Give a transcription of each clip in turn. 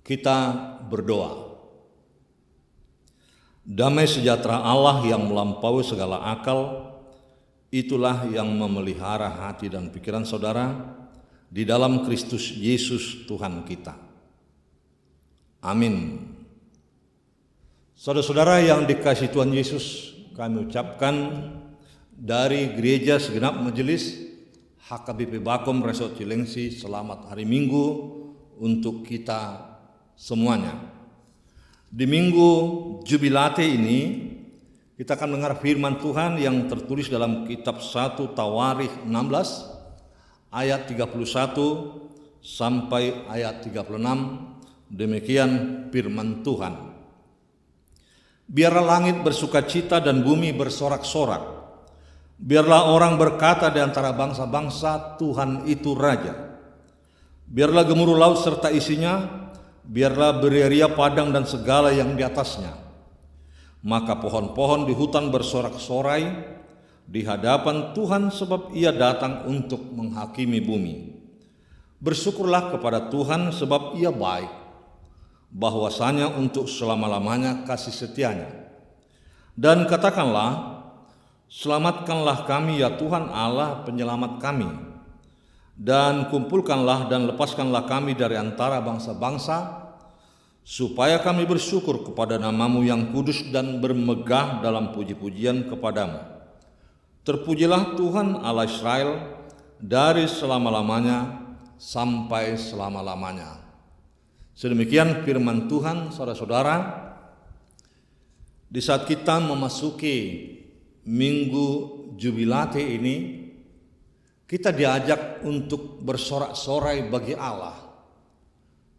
Kita berdoa. Damai sejahtera Allah yang melampaui segala akal, itulah yang memelihara hati dan pikiran saudara di dalam Kristus Yesus Tuhan kita. Amin. Saudara-saudara yang dikasihi Tuhan Yesus, kami ucapkan dari Gereja Segenap Majelis HKBP Bakom Resort Cilengsi selamat hari Minggu untuk kita semuanya. Di Minggu Jubilate ini kita akan mendengar firman Tuhan yang tertulis dalam kitab 1 Tawarikh 16 ayat 31 sampai ayat 36. Demikian firman Tuhan. Biarlah langit bersukacita dan bumi bersorak-sorak. Biarlah orang berkata di antara bangsa-bangsa, Tuhan itu Raja. Biarlah gemuruh laut serta isinya, biarlah beria-ria padang dan segala yang di atasnya. Maka pohon-pohon di hutan bersorak-sorai di hadapan Tuhan sebab ia datang untuk menghakimi bumi. Bersyukurlah kepada Tuhan sebab ia baik, bahwasanya untuk selama-lamanya kasih setianya. Dan katakanlah, selamatkanlah kami ya Tuhan Allah penyelamat kami. Dan kumpulkanlah dan lepaskanlah kami dari antara bangsa-bangsa, supaya kami bersyukur kepada nama-Mu yang kudus dan bermegah dalam puji-pujian kepadamu. Terpujilah Tuhan Allah Israel dari selama-lamanya sampai selama-lamanya. Sedemikian firman Tuhan, saudara-saudara. Di saat kita memasuki Minggu Jubilate ini, kita diajak untuk bersorak-sorai bagi Allah.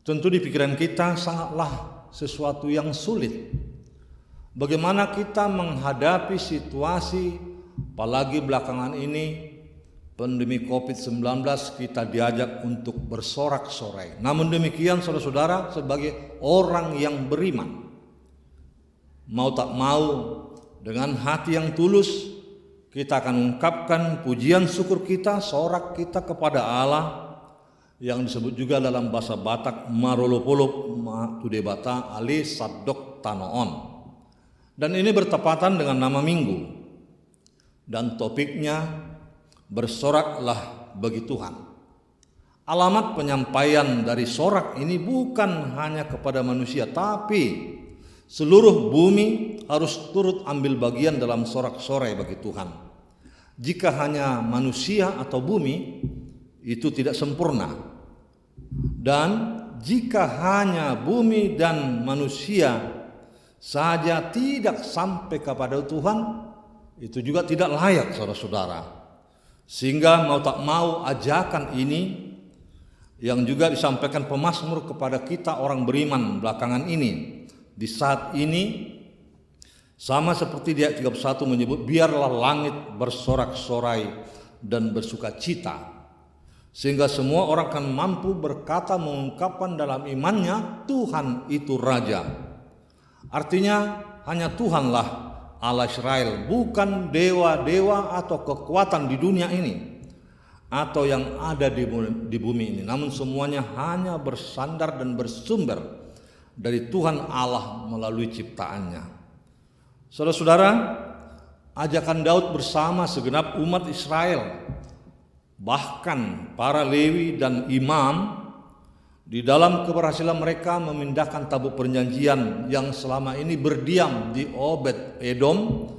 Tentu di pikiran kita sangatlah sesuatu yang sulit. Bagaimana kita menghadapi situasi, apalagi belakangan ini, pandemi COVID-19, kita diajak untuk bersorak-sorai. Namun demikian saudara-saudara, sebagai orang yang beriman, mau tak mau dengan hati yang tulus, kita akan ungkapkan pujian syukur kita, sorak kita kepada Allah yang disebut juga dalam bahasa Batak Marolopolop Tudebata Ali Sadok Tanoon. Dan ini bertepatan dengan nama minggu. Dan topiknya bersoraklah bagi Tuhan. Alamat penyampaian dari sorak ini bukan hanya kepada manusia, tapi seluruh bumi harus turut ambil bagian dalam sorak-sorai bagi Tuhan. Jika hanya manusia atau bumi, itu tidak sempurna. Dan jika hanya bumi dan manusia saja tidak sampai kepada Tuhan, itu juga tidak layak, saudara-saudara. Sehingga mau tak mau ajakan ini yang juga disampaikan pemazmur kepada kita orang beriman belakangan ini, di saat ini, sama seperti di ayat 31 menyebut, biarlah langit bersorak-sorai dan bersukacita. Sehingga semua orang akan mampu berkata mengungkapkan dalam imannya, Tuhan itu Raja. Artinya hanya Tuhanlah Allah Israel, bukan dewa-dewa atau kekuatan di dunia ini atau yang ada di bumi ini. Namun semuanya hanya bersandar dan bersumber dari Tuhan Allah melalui ciptaannya. Saudara-saudara, ajakan Daud bersama segenap umat Israel, bahkan para Lewi dan imam, di dalam keberhasilan mereka memindahkan tabut perjanjian yang selama ini berdiam di Obed Edom,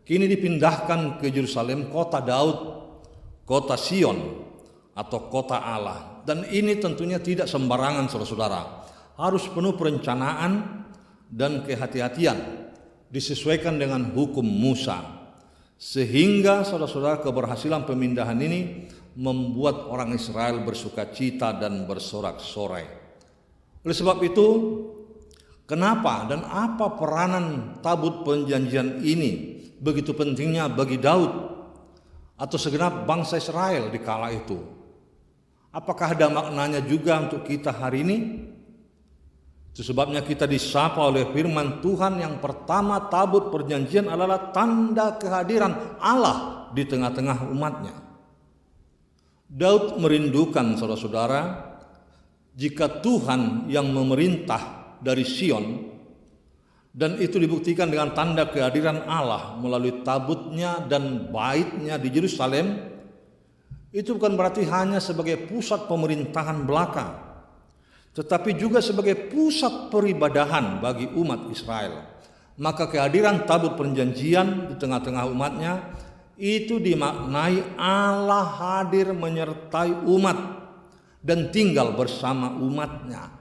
kini dipindahkan ke Yerusalem, kota Daud, kota Sion atau kota Allah. Dan ini tentunya tidak sembarangan, saudara-saudara. Harus penuh perencanaan dan kehati-hatian, disesuaikan dengan hukum Musa. Sehingga saudara-saudara, keberhasilan pemindahan ini membuat orang Israel bersukacita dan bersorak-sorai. Oleh sebab itu, kenapa dan apa peranan tabut perjanjian ini begitu pentingnya bagi Daud atau segenap bangsa Israel di kala itu? Apakah ada maknanya juga untuk kita hari ini? Itu sebabnya kita disapa oleh firman Tuhan yang pertama, tabut perjanjian adalah tanda kehadiran Allah di tengah-tengah umatnya. Daud merindukan, saudara-saudara, jika Tuhan yang memerintah dari Sion, dan itu dibuktikan dengan tanda kehadiran Allah melalui tabutnya dan baitnya di Yerusalem, itu bukan berarti hanya sebagai pusat pemerintahan belaka, tetapi juga sebagai pusat peribadahan bagi umat Israel. Maka kehadiran tabut perjanjian di tengah-tengah umatnya itu dimaknai Allah hadir menyertai umat dan tinggal bersama umatnya.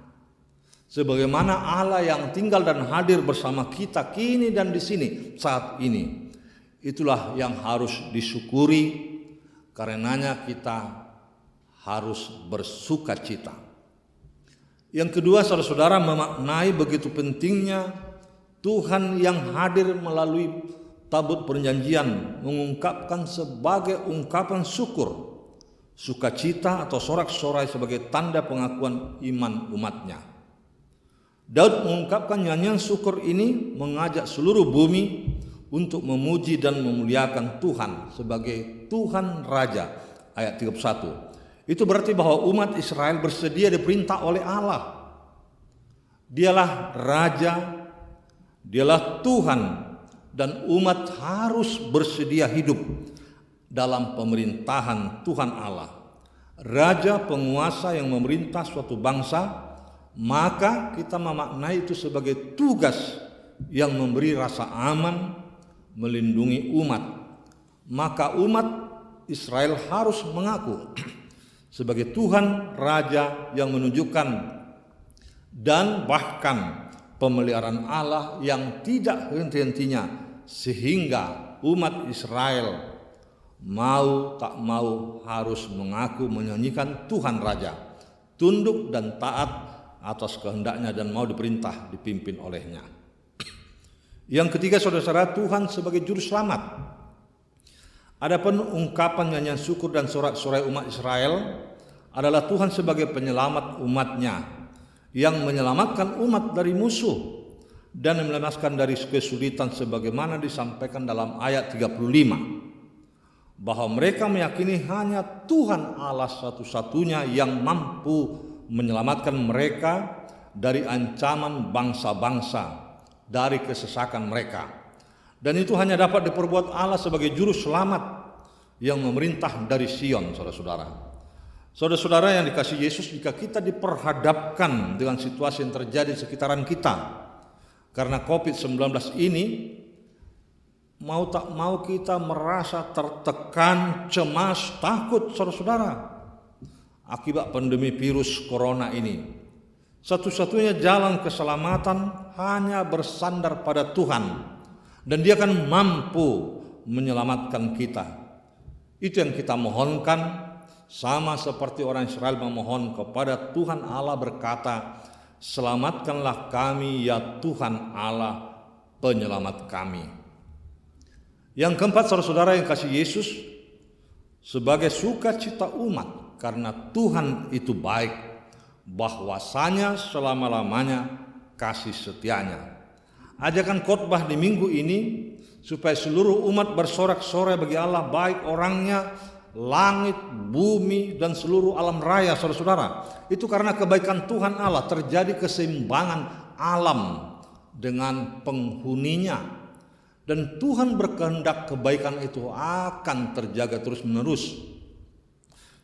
Sebagaimana Allah yang tinggal dan hadir bersama kita kini dan di sini saat ini. Itulah yang harus disyukuri, karenanya kita harus bersukacita. Yang kedua, saudara-saudara, memaknai begitu pentingnya Tuhan yang hadir melalui tabut perjanjian, mengungkapkan sebagai ungkapan syukur, sukacita atau sorak-sorai sebagai tanda pengakuan iman umatnya. Daud mengungkapkan nyanyian syukur ini mengajak seluruh bumi untuk memuji dan memuliakan Tuhan sebagai Tuhan Raja. Ayat 31. Itu berarti bahwa umat Israel bersedia diperintah oleh Allah. Dialah Raja, dialah Tuhan, dan umat harus bersedia hidup dalam pemerintahan Tuhan Allah. Raja penguasa yang memerintah suatu bangsa, maka kita memaknai itu sebagai tugas yang memberi rasa aman, melindungi umat. Maka umat Israel harus mengaku sebagai Tuhan Raja yang menunjukkan dan bahkan pemeliharaan Allah yang tidak henti-hentinya, sehingga umat Israel mau tak mau harus mengaku menyanyikan Tuhan Raja, tunduk dan taat atas kehendaknya dan mau diperintah dipimpin olehnya. Yang ketiga, saudara-saudara, Tuhan sebagai juru selamat. Adapun ungkapan nyanyian syukur dan sorak-sorai umat Israel adalah Tuhan sebagai penyelamat umatnya, yang menyelamatkan umat dari musuh dan melepaskan dari kesulitan, sebagaimana disampaikan dalam ayat 35, bahwa mereka meyakini hanya Tuhan Allah satu-satunya yang mampu menyelamatkan mereka dari ancaman bangsa-bangsa, dari kesesakan mereka. Dan itu hanya dapat diperbuat Allah sebagai juru selamat yang memerintah dari Sion, saudara-saudara. Saudara-saudara yang dikasihi Yesus, jika kita diperhadapkan dengan situasi yang terjadi di sekitaran kita karena COVID-19 ini, mau tak mau kita merasa tertekan, cemas, takut, saudara-saudara, akibat pandemi virus corona ini. Satu-satunya jalan keselamatan hanya bersandar pada Tuhan, dan Dia akan mampu menyelamatkan kita. Itu yang kita mohonkan, sama seperti orang Israel memohon kepada Tuhan Allah berkata, "Selamatkanlah kami ya Tuhan Allah, penyelamat kami." Yang keempat, saudara-saudara yang kasih Yesus, sebagai sukacita umat karena Tuhan itu baik, bahwasanya selama-lamanya kasih setianya. Ajakan khotbah di minggu ini supaya seluruh umat bersorak-sorai bagi Allah, baik orangnya, langit, bumi, dan seluruh alam raya, saudara-saudara. Itu karena kebaikan Tuhan Allah terjadi keseimbangan alam dengan penghuninya, dan Tuhan berkehendak kebaikan itu akan terjaga terus-menerus.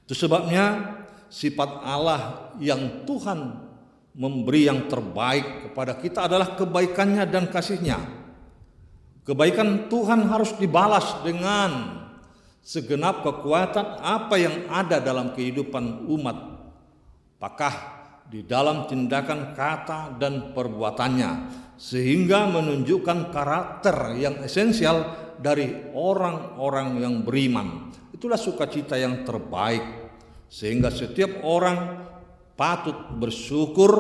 Itu sebabnya sifat Allah yang Tuhan memberi yang terbaik kepada kita adalah kebaikannya dan kasihnya. Kebaikan Tuhan harus dibalas dengan segenap kekuatan apa yang ada dalam kehidupan umat, apakah di dalam tindakan, kata, dan perbuatannya, sehingga menunjukkan karakter yang esensial dari orang-orang yang beriman. Itulah sukacita yang terbaik, sehingga setiap orang patut bersyukur,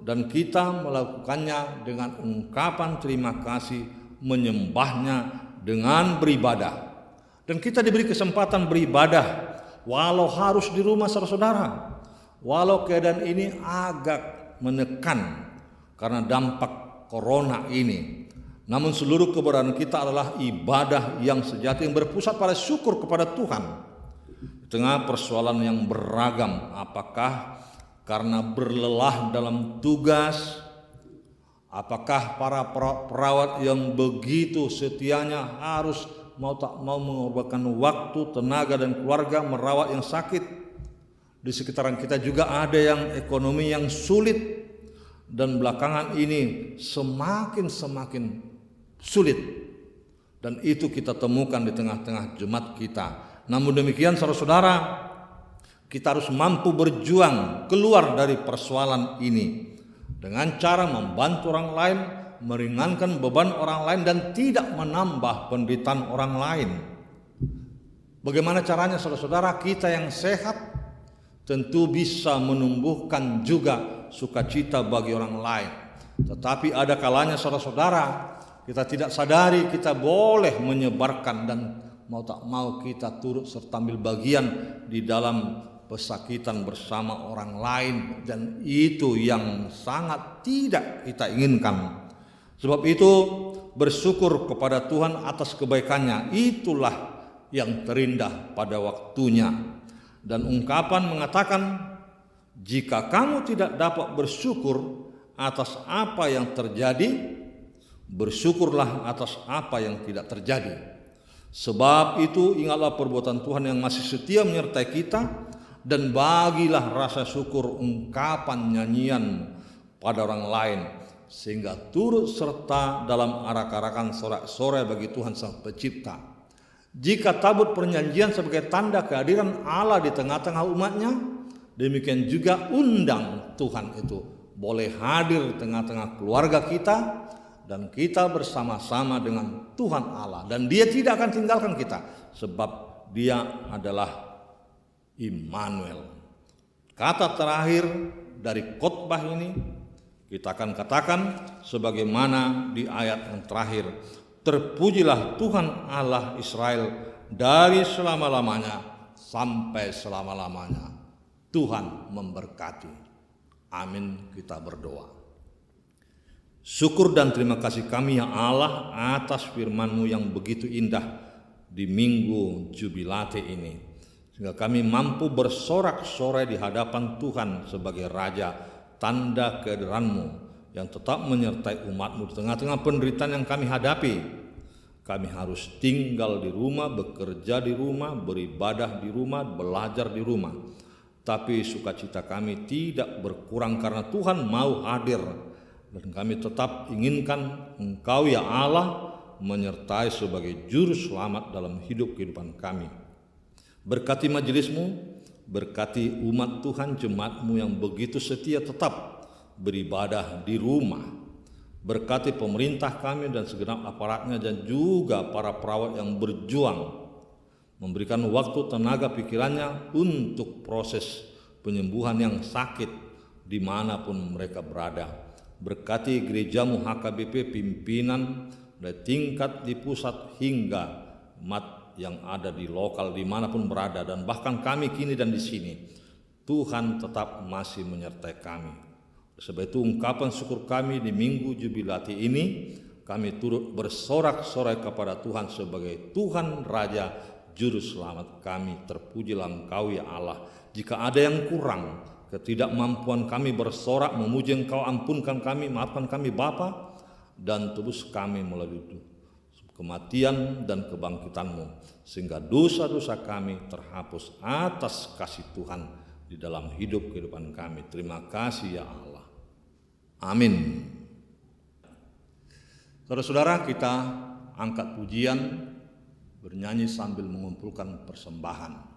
dan kita melakukannya dengan ungkapan terima kasih, menyembahnya dengan beribadah. Dan kita diberi kesempatan beribadah walau harus di rumah, saudara-saudara. Walau keadaan ini agak menekan karena dampak corona ini, namun seluruh keberadaan kita adalah ibadah yang sejati, yang berpusat pada syukur kepada Tuhan. Di tengah persoalan yang beragam, apakah karena berlelah dalam tugas. Apakah para perawat yang begitu setianya harus mau tak mau mengorbankan waktu, tenaga, dan keluarga merawat yang sakit? Di sekitaran kita juga ada yang ekonomi yang sulit, dan belakangan ini semakin sulit, dan itu kita temukan di tengah-tengah jemaat kita. Namun demikian saudara-saudara, kita harus mampu berjuang keluar dari persoalan ini dengan cara membantu orang lain, meringankan beban orang lain, dan tidak menambah penderitaan orang lain. Bagaimana caranya saudara-saudara? Kita yang sehat tentu bisa menumbuhkan juga sukacita bagi orang lain. Tetapi ada kalanya saudara-saudara, kita tidak sadari kita boleh menyebarkan, dan mau tak mau kita turut serta ambil bagian di dalam pesakitan bersama orang lain, dan itu yang sangat tidak kita inginkan. Sebab itu bersyukur kepada Tuhan atas kebaikannya, itulah yang terindah pada waktunya. Dan ungkapan mengatakan, jika kamu tidak dapat bersyukur atas apa yang terjadi, bersyukurlah atas apa yang tidak terjadi. Sebab itu ingatlah perbuatan Tuhan yang masih setia menyertai kita, dan bagilah rasa syukur ungkapan nyanyian pada orang lain, sehingga turut serta dalam arak-arakan sorak-sorai bagi Tuhan Sang Pencipta. Jika tabut perjanjian sebagai tanda kehadiran Allah di tengah-tengah umatnya, demikian juga undang Tuhan itu boleh hadir di tengah-tengah keluarga kita, dan kita bersama-sama dengan Tuhan Allah, dan Dia tidak akan tinggalkan kita, sebab Dia adalah Immanuel. Kata terakhir dari khotbah ini kita akan katakan sebagaimana di ayat yang terakhir, terpujilah Tuhan Allah Israel dari selama-lamanya sampai selama-lamanya. Tuhan memberkati. Amin. Kita berdoa. Syukur dan terima kasih kami ya Allah atas firman-Mu yang begitu indah di minggu jubilate ini, sehingga kami mampu bersorak-sorai di hadapan Tuhan sebagai Raja, tanda kehadiran-Mu yang tetap menyertai umat-Mu di tengah-tengah penderitaan yang kami hadapi. Kami harus tinggal di rumah, bekerja di rumah, beribadah di rumah, belajar di rumah. Tapi sukacita kami tidak berkurang karena Tuhan mau hadir, dan kami tetap inginkan Engkau ya Allah menyertai sebagai juru selamat dalam kehidupan kami. Berkati majelis-Mu, berkati umat Tuhan, jemaat-Mu yang begitu setia tetap beribadah di rumah. Berkati pemerintah kami dan segenap aparatnya, dan juga para perawat yang berjuang memberikan waktu, tenaga, pikirannya untuk proses penyembuhan yang sakit dimanapun mereka berada. Berkati gereja-Mu HKBP, pimpinan dari tingkat di pusat hingga umat yang ada di lokal dimanapun berada, dan bahkan kami kini dan di sini. Tuhan tetap masih menyertai kami. Sebab itu ungkapan syukur kami di minggu jubilati ini, kami turut bersorak-sorai kepada Tuhan sebagai Tuhan Raja Juru Selamat kami. Terpujilah Engkau ya Allah. Jika ada yang kurang, ketidakmampuan kami bersorak memuji Engkau, ampunkan kami, maafkan kami Bapa, dan tebus kami melalui kematian dan kebangkitan-Mu, sehingga dosa-dosa kami terhapus atas kasih Tuhan di dalam kehidupan kami. Terima kasih ya Allah. Amin. Saudara-saudara, kita angkat pujian, bernyanyi sambil mengumpulkan persembahan.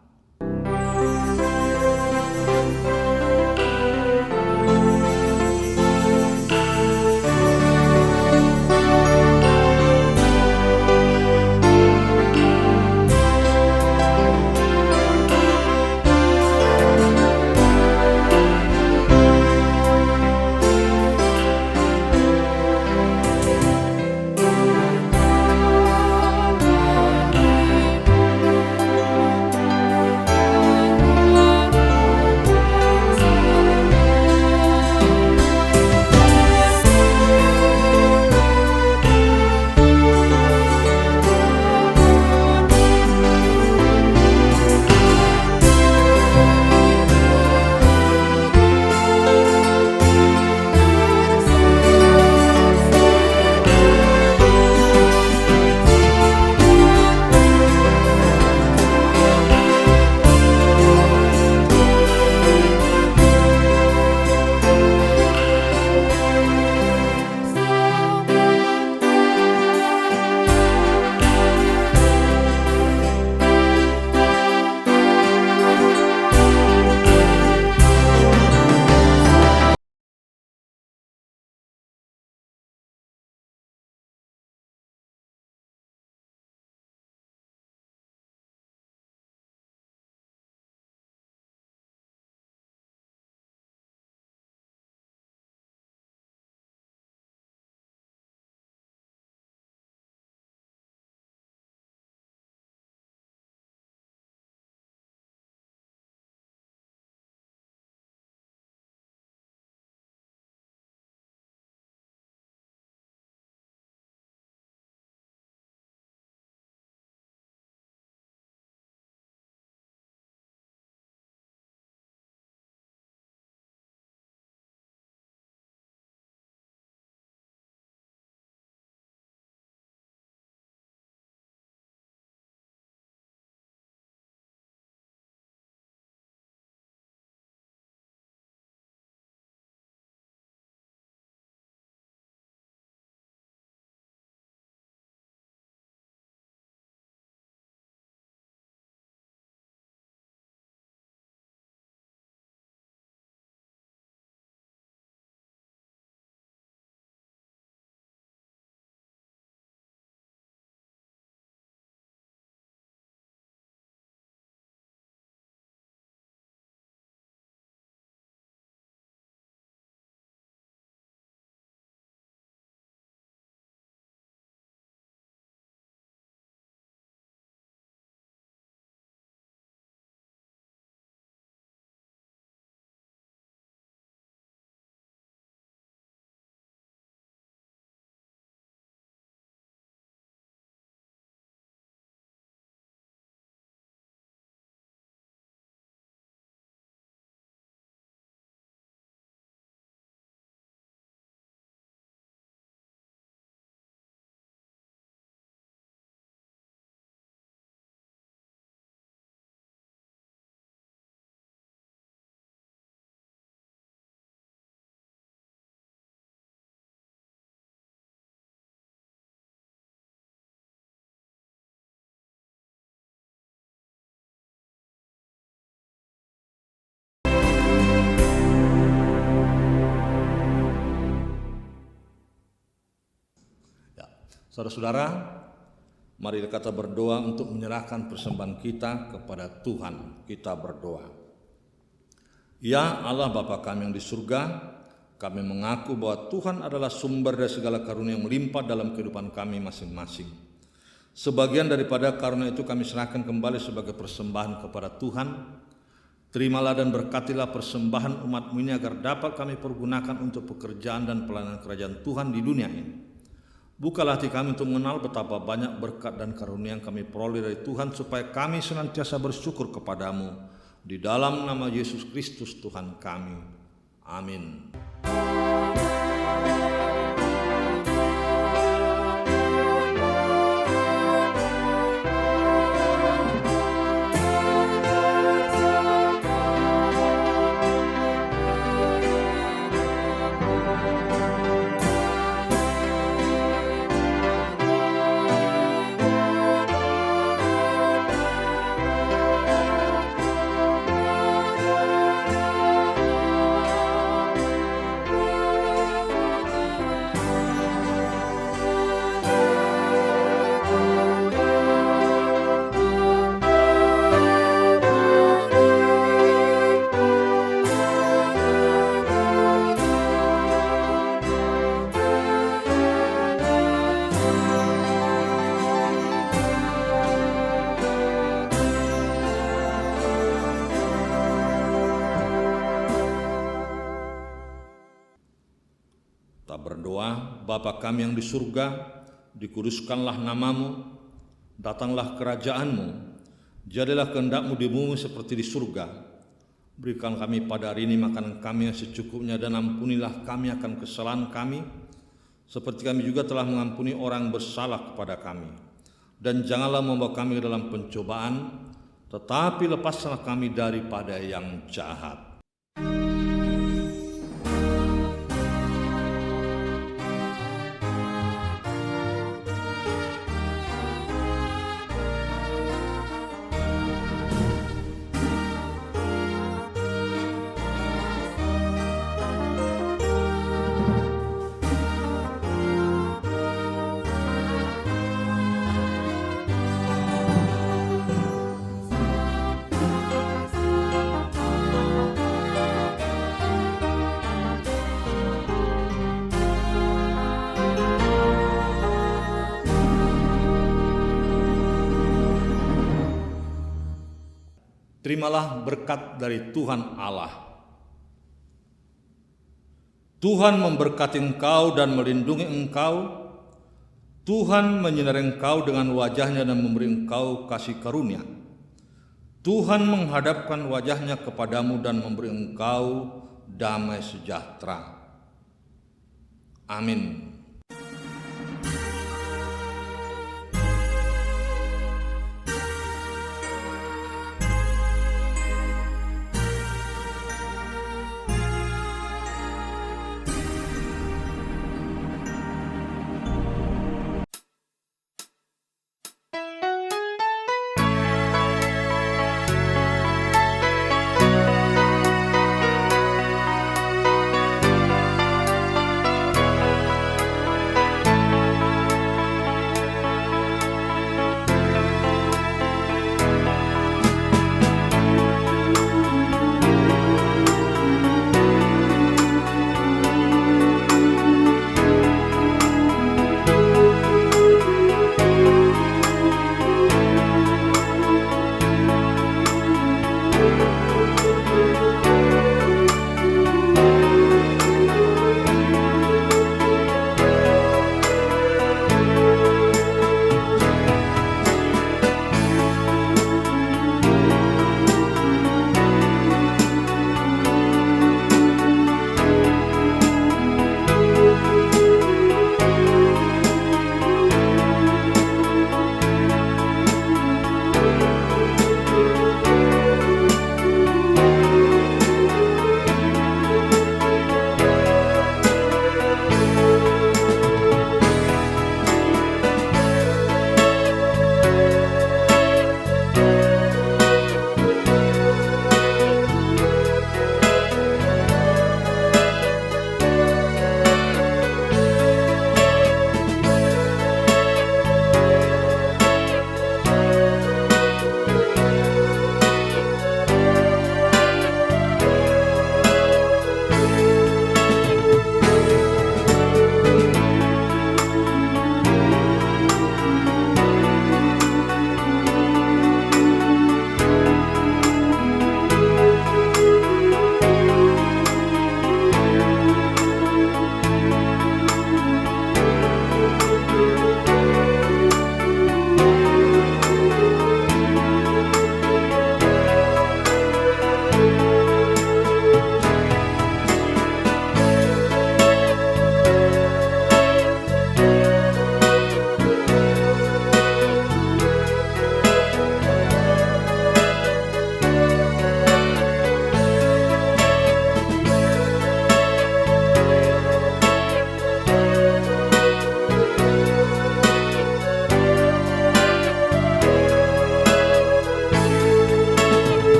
Saudara-saudara, mari kita berdoa untuk menyerahkan persembahan kita kepada Tuhan. Kita berdoa. Ya Allah Bapa kami yang di surga, kami mengaku bahwa Tuhan adalah sumber dari segala karunia yang melimpah dalam kehidupan kami masing-masing. Sebagian daripada karunia itu kami serahkan kembali sebagai persembahan kepada Tuhan. Terimalah dan berkatilah persembahan umat-Mu ini agar dapat kami pergunakan untuk pekerjaan dan pelayanan kerajaan Tuhan di dunia ini. Bukalah hati kami untuk mengenal betapa banyak berkat dan karunia yang kami peroleh dari Tuhan, supaya kami senantiasa bersyukur kepadamu. Di dalam nama Yesus Kristus Tuhan kami. Amin. Kita berdoa, Bapa kami yang di surga, dikuduskanlah namamu, datanglah kerajaanmu, jadilah kehendak-Mu di bumi seperti di surga. Berikan kami pada hari ini makanan kami yang secukupnya, dan ampunilah kami akan kesalahan kami, seperti kami juga telah mengampuni orang bersalah kepada kami. Dan janganlah membawa kami ke dalam pencobaan, tetapi lepaslah kami daripada yang jahat. Terimalah berkat dari Tuhan Allah. Tuhan memberkati engkau dan melindungi engkau. Tuhan menyinari engkau dengan wajah-Nya dan memberi engkau kasih karunia. Tuhan menghadapkan wajah-Nya kepadamu dan memberi engkau damai sejahtera. Amin.